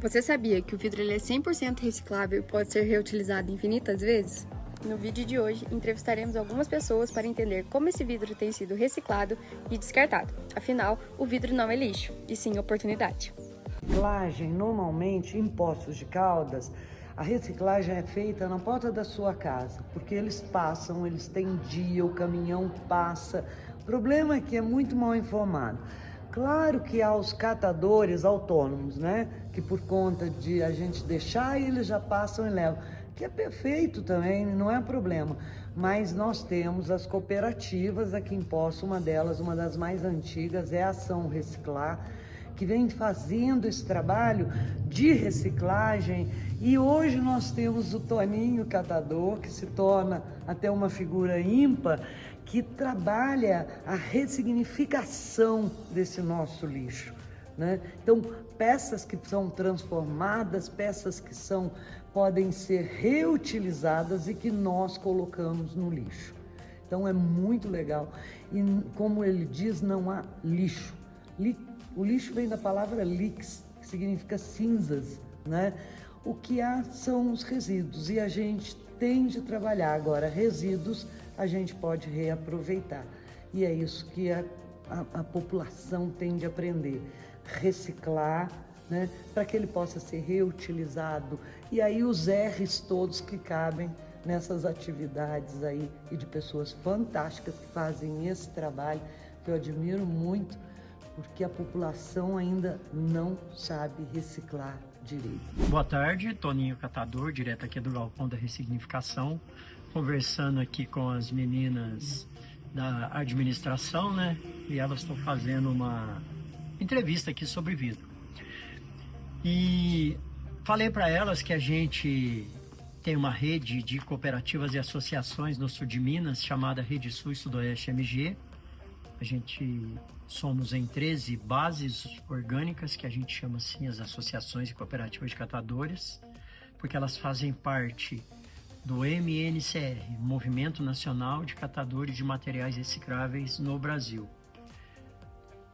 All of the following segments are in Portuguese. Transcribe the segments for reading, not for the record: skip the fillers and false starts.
Você sabia que o vidro ele é 100% reciclável e pode ser reutilizado infinitas vezes? No vídeo de hoje, entrevistaremos algumas pessoas para entender como esse vidro tem sido reciclado e descartado. Afinal, o vidro não é lixo, e sim oportunidade. Reciclagem, normalmente, em Poços de Caldas, a reciclagem é feita na porta da sua casa, porque eles passam, eles têm dia, o caminhão passa. O problema é que é muito mal informado. Claro que há os catadores autônomos, né? Que por conta de a gente deixar, eles já passam e levam. Que é perfeito também, não é problema. Mas nós temos as cooperativas aqui em Poços, uma delas, uma das mais antigas, é a Ação Reciclar, que vem fazendo esse trabalho de reciclagem. E hoje nós temos o Toninho Catador, que se torna até uma figura ímpar, que trabalha a ressignificação desse nosso lixo, né? Então, peças que são transformadas, peças que podem ser reutilizadas e que nós colocamos no lixo. Então, é muito legal. E, como ele diz, não há lixo. O lixo vem da palavra lix, que significa cinzas, né? O que há são os resíduos e a gente tem de trabalhar. Agora, resíduos a gente pode reaproveitar. E é isso que a população tem de aprender. Reciclar, né? Para que ele possa ser reutilizado. E aí os R's todos que cabem nessas atividades aí e de pessoas fantásticas que fazem esse trabalho, que eu admiro muito, porque a população ainda não sabe reciclar direito. Boa tarde, Toninho Catador, direto aqui do Galpão da Ressignificação, conversando aqui com as meninas da administração, né? E elas estão fazendo uma entrevista aqui sobre vidro. E falei para elas que a gente tem uma rede de cooperativas e associações no sul de Minas, chamada Rede Sul e Sudoeste MG. A gente somos em 13 bases orgânicas, que a gente chama assim as associações e cooperativas de catadores, porque elas fazem parte do MNCR, Movimento Nacional de Catadores de Materiais Recicláveis no Brasil.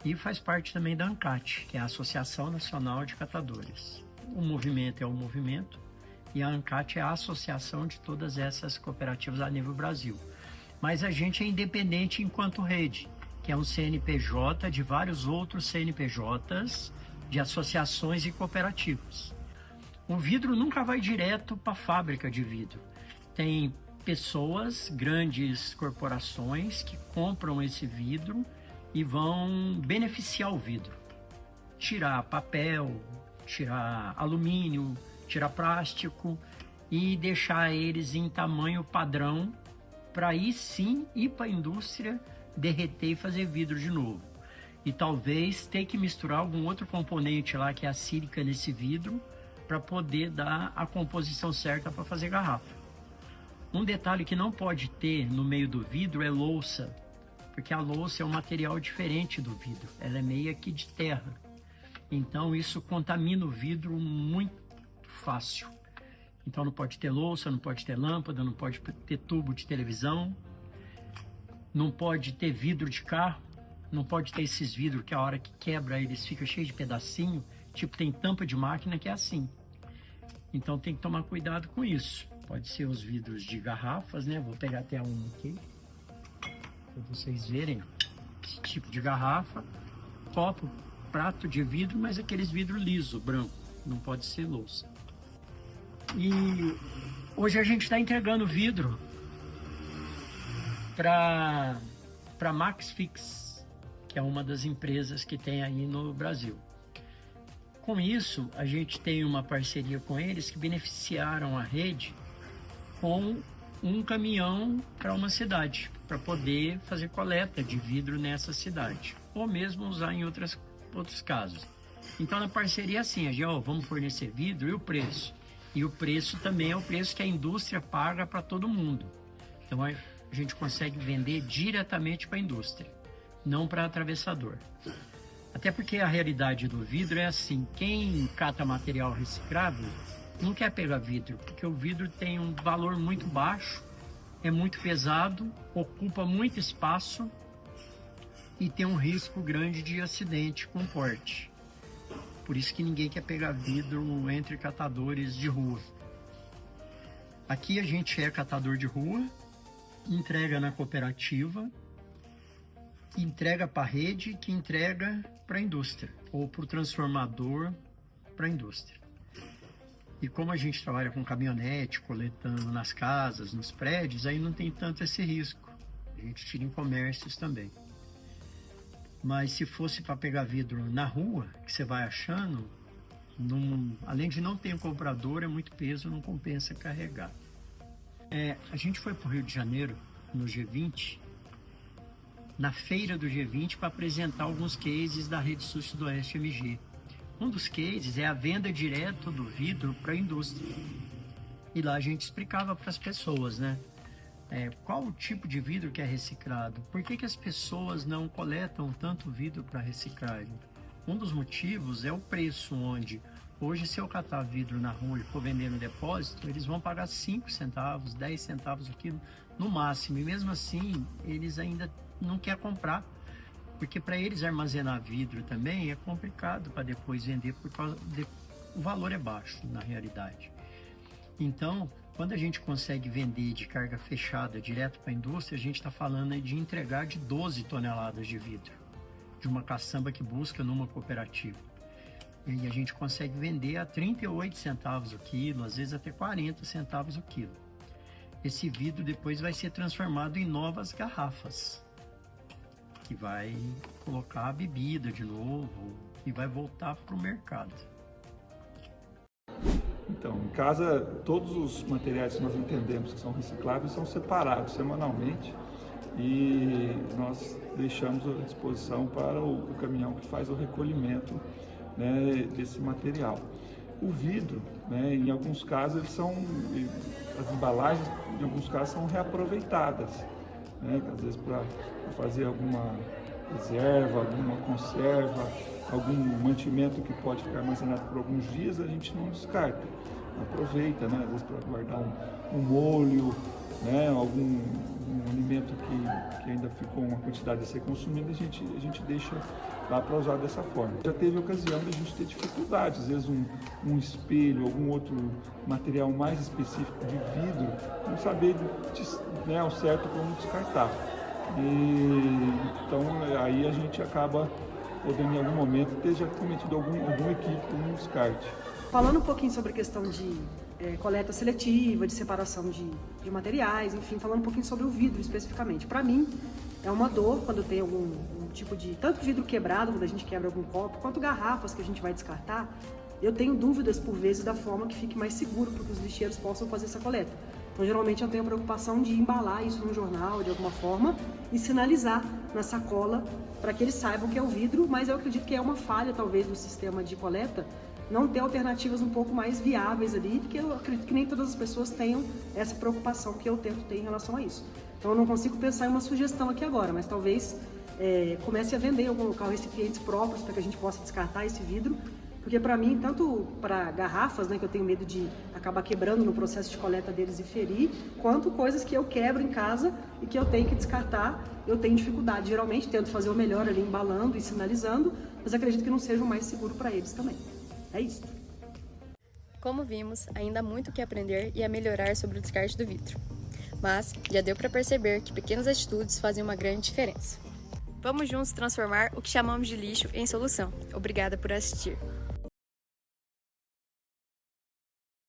E faz parte também da ANCAT, que é a Associação Nacional de Catadores. O movimento é o movimento e a ANCAT é a associação de todas essas cooperativas a nível Brasil. Mas a gente é independente enquanto rede, que é um CNPJ de vários outros CNPJs de associações e cooperativas. O vidro nunca vai direto para a fábrica de vidro. Tem pessoas, grandes corporações que compram esse vidro e vão beneficiar o vidro. Tirar papel, tirar alumínio, tirar plástico e deixar eles em tamanho padrão para aí sim ir para a indústria derreter e fazer vidro de novo. E talvez ter que misturar algum outro componente lá, que é a sílica nesse vidro, para poder dar a composição certa para fazer garrafa. Um detalhe que não pode ter no meio do vidro é louça, porque a louça é um material diferente do vidro, ela é meio que de terra. Então isso contamina o vidro muito fácil. Então não pode ter louça, não pode ter lâmpada, não pode ter tubo de televisão, não pode ter vidro de carro, não pode ter esses vidros que a hora que quebra eles ficam cheios de pedacinho, tipo tem tampa de máquina que é assim. Então tem que tomar cuidado com isso. Pode ser os vidros de garrafas, né? Vou pegar até um aqui, para vocês verem. Esse tipo de garrafa, copo, prato de vidro, mas aqueles vidro liso, branco, não pode ser louça. E hoje a gente está entregando vidro para Maxfix, que é uma das empresas que tem aí no Brasil. Com isso, a gente tem uma parceria com eles que beneficiaram a rede com um caminhão para uma cidade, para poder fazer coleta de vidro nessa cidade, ou mesmo usar em outros casos. Então, na parceria, assim, a gente, vamos fornecer vidro e o preço. E o preço também é o preço que a indústria paga para todo mundo. Então, a gente consegue vender diretamente para a indústria, não para atravessador. Até porque a realidade do vidro é assim, quem cata material reciclável não quer pegar vidro, porque o vidro tem um valor muito baixo, é muito pesado, ocupa muito espaço e tem um risco grande de acidente com porte. Por isso que ninguém quer pegar vidro entre catadores de rua. Aqui a gente é catador de rua, entrega na cooperativa, entrega para a rede, que entrega para a indústria, ou para o transformador para a indústria. E como a gente trabalha com caminhonete, coletando nas casas, nos prédios, aí não tem tanto esse risco. A gente tira em comércios também. Mas se fosse para pegar vidro na rua, que você vai achando, além de não ter um comprador, é muito peso, não compensa carregar. A gente foi para o Rio de Janeiro, no G20, na feira do G20, para apresentar alguns cases da Rede Sul Sudoeste MG. Um dos cases é a venda direta do vidro para a indústria. E lá a gente explicava para as pessoas, né? Qual o tipo de vidro que é reciclado? Por que as pessoas não coletam tanto vidro para reciclagem? Um dos motivos é o preço, onde hoje, se eu catar vidro na rua e for vender no depósito, eles vão pagar 5 centavos, 10 centavos o quilo no máximo. E mesmo assim, eles ainda não querem comprar. Porque para eles armazenar vidro também é complicado para depois vender, por causa o valor é baixo na realidade. Então, quando a gente consegue vender de carga fechada direto para a indústria, a gente está falando de entregar de 12 toneladas de vidro, de uma caçamba que busca numa cooperativa. E a gente consegue vender a 38 centavos o quilo, às vezes até 40 centavos o quilo. Esse vidro depois vai ser transformado em novas garrafas, que vai colocar a bebida de novo e vai voltar para o mercado. Então, em casa, todos os materiais que nós entendemos que são recicláveis são separados semanalmente e nós deixamos à disposição para o caminhão que faz o recolhimento, né, desse material. O vidro, né, em alguns casos, as embalagens, em alguns casos, são reaproveitadas, né, às vezes para fazer alguma reserva, alguma conserva, algum mantimento que pode ficar armazenado por alguns dias, a gente não descarta, aproveita, né, às vezes para guardar um molho, né, algum alimento que ainda ficou uma quantidade a ser consumida, a gente deixa lá para usar dessa forma. Já teve ocasião de a gente ter dificuldades, às vezes um espelho, algum outro material mais específico de vidro, não saber, né, ao certo como descartar. Então aí a gente acaba podendo em algum momento ter já cometido algum equívoco no descarte. Falando um pouquinho sobre a questão de coleta seletiva, de separação de materiais, enfim, falando um pouquinho sobre o vidro especificamente. Para mim, é uma dor quando tem algum tipo de, tanto vidro quebrado, quando a gente quebra algum copo, quanto garrafas que a gente vai descartar, eu tenho dúvidas por vezes da forma que fique mais seguro para que os lixeiros possam fazer essa coleta. Então, geralmente eu tenho a preocupação de embalar isso num jornal, de alguma forma, e sinalizar na sacola para que eles saibam que é o vidro, mas eu acredito que é uma falha, talvez, do sistema de coleta, não ter alternativas um pouco mais viáveis ali, porque eu acredito que nem todas as pessoas tenham essa preocupação que eu tento ter em relação a isso. Então eu não consigo pensar em uma sugestão aqui agora, mas talvez comece a vender em algum local recipientes próprios para que a gente possa descartar esse vidro, porque para mim, tanto para garrafas, né, que eu tenho medo de acabar quebrando no processo de coleta deles e ferir, quanto coisas que eu quebro em casa e que eu tenho que descartar, eu tenho dificuldade. Geralmente tento fazer o melhor ali embalando e sinalizando, mas acredito que não seja o mais seguro para eles também. É isso. Como vimos, ainda há muito o que aprender e a melhorar sobre o descarte do vidro. Mas já deu para perceber que pequenas atitudes fazem uma grande diferença. Vamos juntos transformar o que chamamos de lixo em solução. Obrigada por assistir.